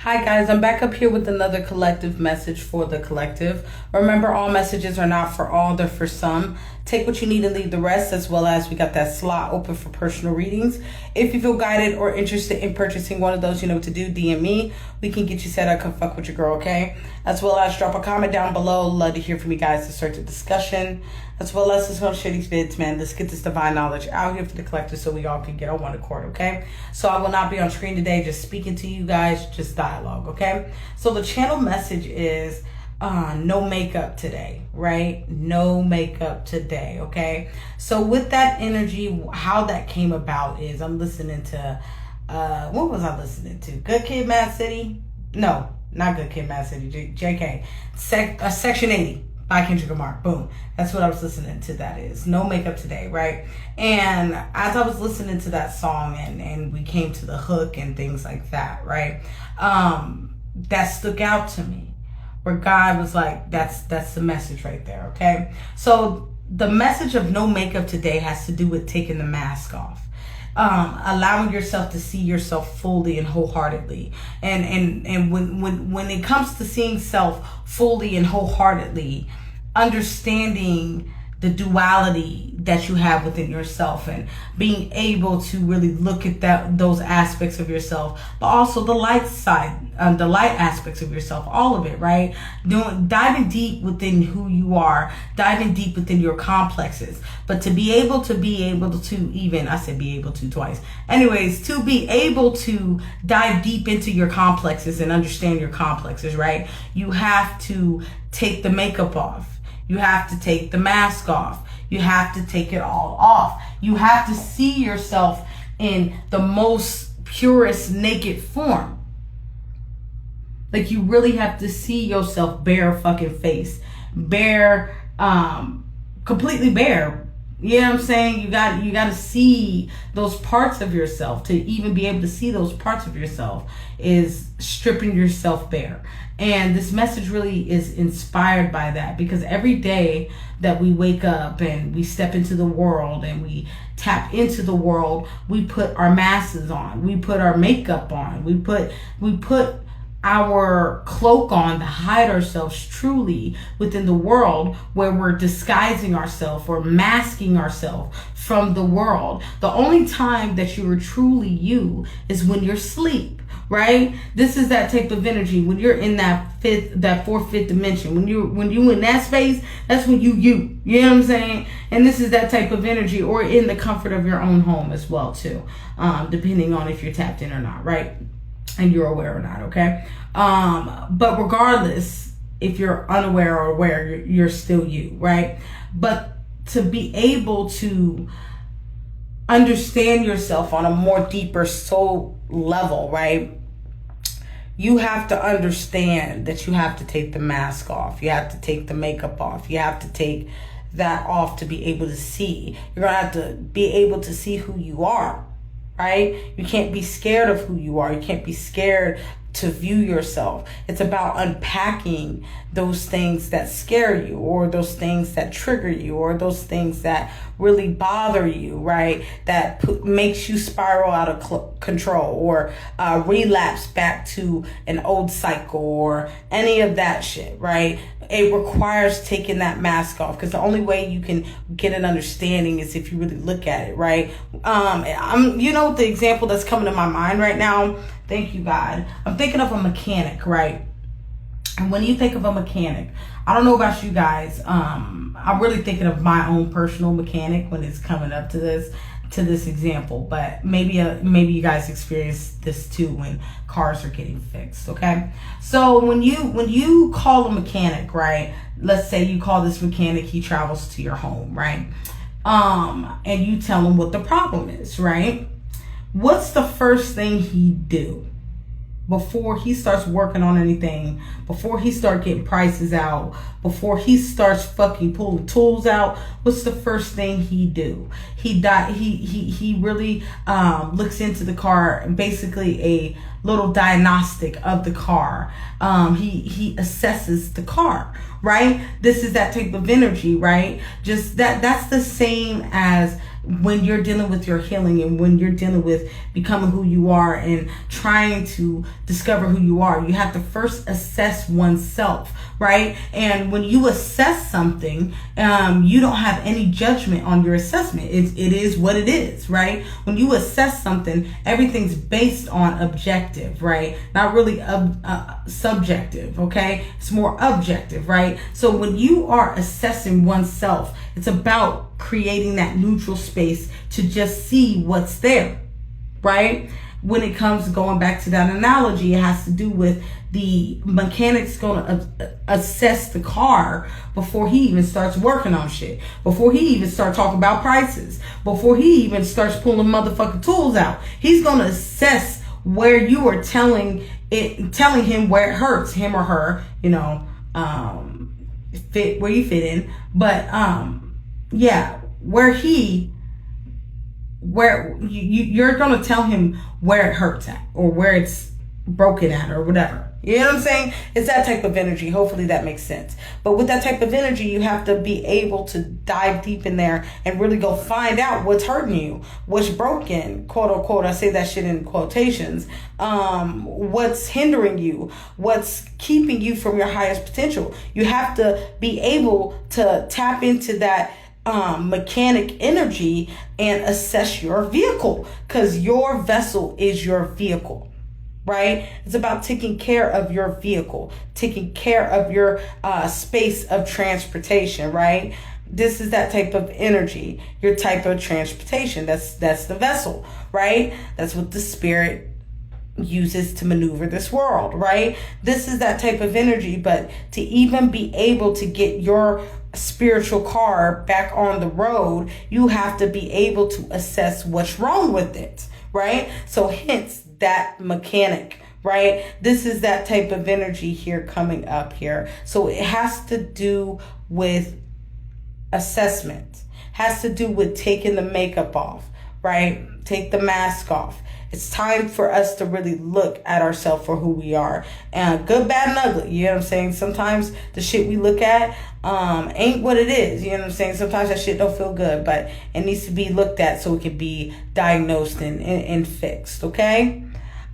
Hi guys, I'm back up here with another collective message for the collective. Remember, all messages are not for all, they're for some. Take what you need and leave the rest, as well as we got that slot open for personal readings. If you feel guided or interested in purchasing one of those, you know what to do, DM me. We can get you set up, come fuck with your girl, okay? As well as drop a comment down below. Love to hear from you guys to start the discussion. As well as, let's go share these vids, man. Let's get this divine knowledge out here for the collective so we all can get on one accord, okay? So I will not be on screen today, just speaking to you guys, just dialogue, okay? So the channel message is no makeup today, right? No makeup today, okay? So with that energy, how that came about is I'm listening to, what was I listening to? Good Kid, Mad City? No, not Good Kid, Mad City, JK. Section 80. By Kendrick Lamar. Boom. That's what I was listening to. That is No Makeup Today, right? And as I was listening to that song and we came to the hook and things like that, right? That stuck out to me. Where God was like, that's the message right there, okay? So the message of no makeup today has to do with taking the mask off. Allowing yourself to see yourself fully and wholeheartedly. And when it comes to seeing self fully and wholeheartedly, understanding the duality that you have within yourself and being able to really look at those aspects of yourself, but also the light side, the light aspects of yourself, all of it, right? Diving deep within who you are, diving deep within your complexes, but to be able to even, I said be able to twice. Anyways, to be able to dive deep into your complexes and understand your complexes, right? You have to take the makeup off. You have to take the mask off. You have to take it all off. You have to see yourself in the most purest naked form. Like, you really have to see yourself bare fucking face. Bare, completely bare. You know what I'm saying? You got to see those parts of yourself. To even be able to see those parts of yourself is stripping yourself bare. And this message really is inspired by that, because every day that we wake up and we step into the world and we tap into the world, we put our masks on, we put our makeup on, we put our cloak on to hide ourselves truly within the world, where we're disguising ourselves or masking ourselves from the world. The only time that you are truly you is when you're asleep, right? This is that type of energy. When you're in that fourth, fifth dimension, when you in that space, that's when you know what I'm saying? And this is that type of energy, or in the comfort of your own home as well too, depending on if you're tapped in or not, right? And you're aware or not, okay? But regardless, if you're unaware or aware, you're still you, right? But to be able to understand yourself on a more deeper soul level, right? You have to understand that you have to take the mask off. You have to take the makeup off. You have to take that off to be able to see. You're going to have to be able to see who you are. Right? You can't be scared of who you are. You can't be scared to view yourself. It's about unpacking those things that scare you, or those things that trigger you, or those things that really bother you, right? That makes you spiral out of control, or relapse back to an old cycle, or any of that shit, right? It requires taking that mask off, because the only way you can get an understanding is if you really look at it, right? The example that's coming to my mind right now, thank you, God. I'm thinking of a mechanic, right? And when you think of a mechanic, I don't know about you guys. I'm really thinking of my own personal mechanic when it's coming up to this example, but maybe you guys experience this too when cars are getting fixed, okay? So when you call a mechanic, right? Let's say you call this mechanic, he travels to your home, right? And you tell him what the problem is, right? What's the first thing he do before he starts working on anything, before he starts getting prices out, before he starts fucking pulling tools out? What's the first thing he do? He really looks into the car, and basically a little diagnostic of the car. He assesses the car, right? This is that type of energy, right? Just that's the same as when you're dealing with your healing and when you're dealing with becoming who you are and trying to discover who you are, you have to first assess oneself, right? And when you assess something, you don't have any judgment on your assessment. It is what it is, right? When you assess something, everything's based on objective, right? Not really subjective, okay? It's more objective, right? So when you are assessing oneself, it's about creating that neutral space to just see what's there, right? When it comes to going back to that analogy, it has to do with the mechanic's going to assess the car before he even starts working on shit, before he even starts talking about prices, before he even starts pulling motherfucking tools out. He's going to assess where you are telling him where it hurts, him or her, fit where you fit in, but where you're going to tell him where it hurts at or where it's broken at or whatever. You know what I'm saying? It's that type of energy. Hopefully that makes sense. But with that type of energy, you have to be able to dive deep in there and really go find out what's hurting you, what's broken, quote unquote. I say that shit in quotations. What's hindering you, what's keeping you from your highest potential. You have to be able to tap into that mechanic energy and assess your vehicle, because your vessel is your vehicle, right? It's about taking care of your vehicle, taking care of your space of transportation, right? This is that type of energy, your type of transportation. That's the vessel, right? That's what the spirit uses to maneuver this world, right? This is that type of energy. But to even be able to get your spiritual car back on the road, you have to be able to assess what's wrong with it, right? So hence that mechanic, right? This is that type of energy here coming up here. So it has to do with assessment, has to do with taking the makeup off, right? Take the mask off. It's time for us to really look at ourselves for who we are. And good, bad, and ugly. You know what I'm saying? Sometimes the shit we look at ain't what it is. You know what I'm saying? Sometimes that shit don't feel good, but it needs to be looked at so it can be diagnosed and fixed, okay?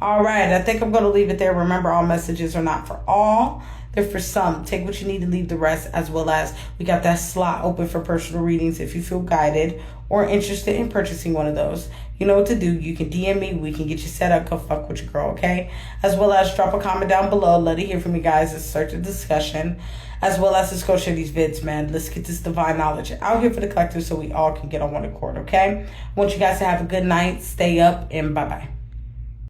All right, I think I'm going to leave it there. Remember, all messages are not for all. They're for some. Take what you need and leave the rest, as well as we got that slot open for personal readings if you feel guided or interested in purchasing one of those. You know what to do. You can DM me. We can get you set up. Go fuck with your girl, okay? As well as drop a comment down below. Let it hear from you guys. Let's start the discussion. As well as let's go share these vids, man. Let's get this divine knowledge out here for the collective so we all can get on one accord, okay? I want you guys to have a good night. Stay up, and bye-bye.